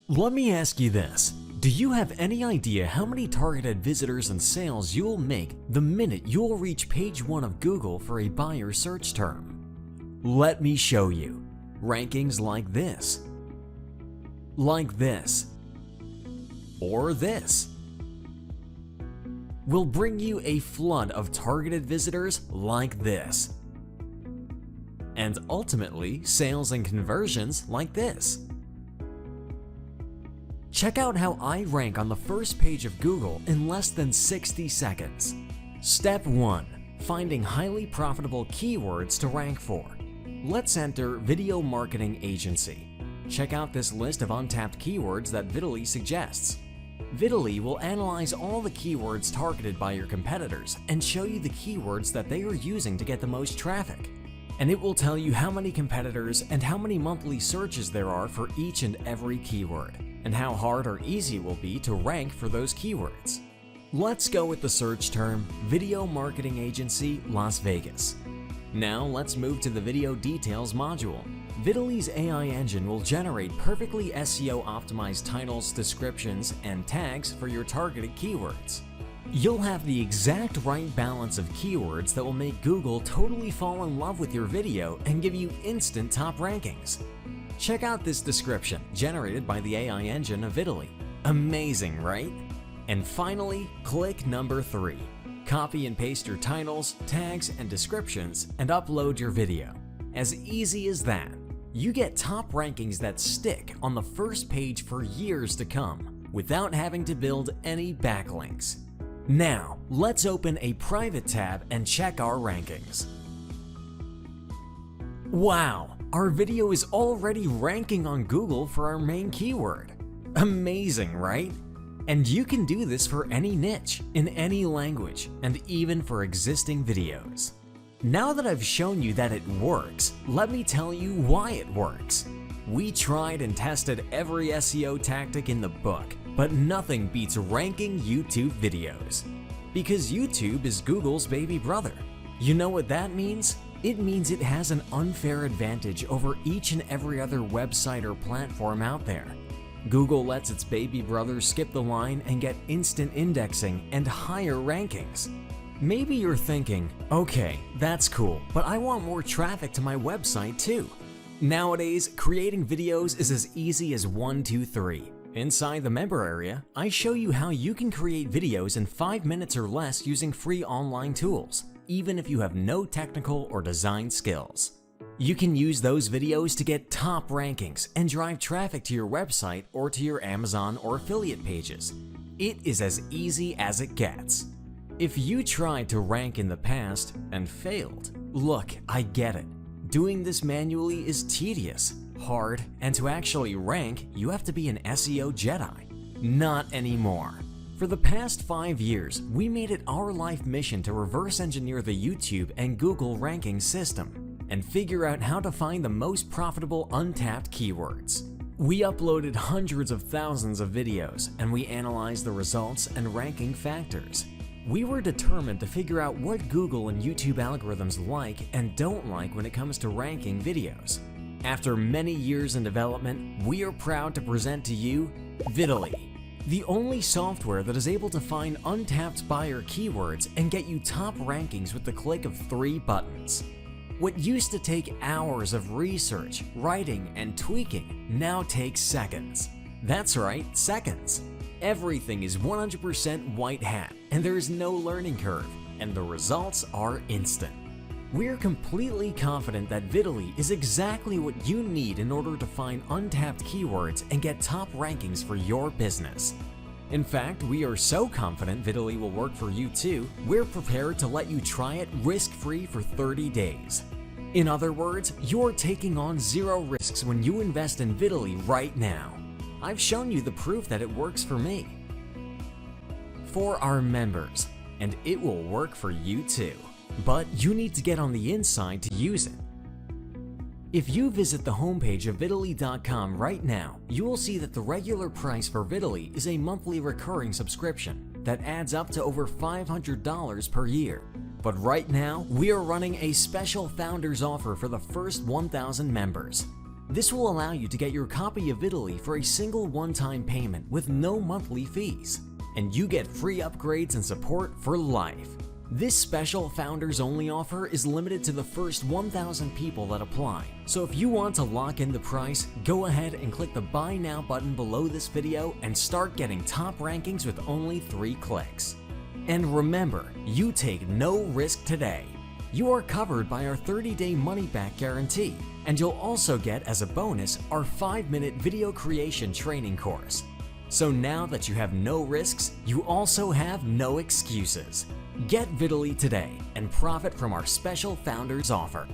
Let me ask you this. Do you have any idea how many targeted visitors and sales you'll make the minute you'll reach page 1 of Google for a buyer search term? Let me show you. Rankings like this, or this will bring you a flood of targeted visitors like this, and ultimately sales and conversions like this. Check out how I rank on the first page of Google in less than 60 seconds. Step 1. Finding highly profitable keywords to rank for. Let's enter video marketing agency. Check out this list of untapped keywords that Videly suggests. Videly will analyze all the keywords targeted by your competitors and show you the keywords that they are using to get the most traffic. And it will tell you how many competitors and how many monthly searches there are for each and every keyword, and how hard or easy it will be to rank for those keywords. Let's go with the search term Video Marketing Agency Las Vegas. Now let's move to the Video Details module. Videly's AI engine will generate perfectly SEO optimized titles, descriptions, and tags for your targeted keywords. You'll have the exact right balance of keywords that will make Google totally fall in love with your video and give you instant top rankings. Check out this description generated by the AI engine of Videly. Amazing, right? And finally, click number 3. Copy and paste your titles, tags, and descriptions and upload your video. As easy as that. You get top rankings that stick on the first page for years to come without having to build any backlinks. Now, let's open a private tab and check our rankings. Wow, our video is already ranking on Google for our main keyword. Amazing, right? And you can do this for any niche, in any language, and even for existing videos. Now that I've shown you that it works, let me tell you why it works. We tried and tested every SEO tactic in the book, but nothing beats ranking YouTube videos. Because YouTube is Google's baby brother. You know what that means? It means it has an unfair advantage over each and every other website or platform out there. Google lets its baby brother skip the line and get instant indexing and higher rankings. Maybe you're thinking, okay, that's cool, but I want more traffic to my website too. Nowadays, creating videos is as easy as 1, 2, 3. Inside the member area, I show you how you can create videos in 5 minutes or less using free online tools, even if you have no technical or design skills. You can use those videos to get top rankings and drive traffic to your website or to your Amazon or affiliate pages. It is as easy as it gets. If you tried to rank in the past and failed, look, I get it. Doing this manually is tedious, hard, and to actually rank, you have to be an SEO Jedi. Not anymore. For the past 5 years, we made it our life mission to reverse engineer the YouTube and Google ranking system and figure out how to find the most profitable untapped keywords. We uploaded hundreds of thousands of videos and we analyzed the results and ranking factors. We were determined to figure out what Google and YouTube algorithms like and don't like when it comes to ranking videos. After many years in development, we are proud to present to you Videly, the only software that is able to find untapped buyer keywords and get you top rankings with the click of 3 buttons. What used to take hours of research, writing, and tweaking now takes seconds. That's right, seconds. Everything is 100% white hat, and there is no learning curve, and the results are instant. We're completely confident that Videly is exactly what you need in order to find untapped keywords and get top rankings for your business. In fact, we are so confident Videly will work for you too, we're prepared to let you try it risk-free for 30 days. In other words, you're taking on 0 risks when you invest in Videly right now. I've shown you the proof that it works for me. For our members, and it will work for you too. But you need to get on the inside to use it. If you visit the homepage of Videly.com right now, you will see that the regular price for Videly is a monthly recurring subscription that adds up to over $500 per year. But right now, we are running a special founders offer for the first 1,000 members. This will allow you to get your copy of Videly for a single one-time payment with no monthly fees, and you get free upgrades and support for life. This special Founders Only offer is limited to the first 1,000 people that apply, so if you want to lock in the price, go ahead and click the Buy Now button below this video and start getting top rankings with only 3 clicks. And remember, you take no risk today. You are covered by our 30-day money-back guarantee, and you'll also get as a bonus our 5-minute video creation training course. So now that you have no risks, you also have no excuses. Get Videly today and profit from our special Founders offer.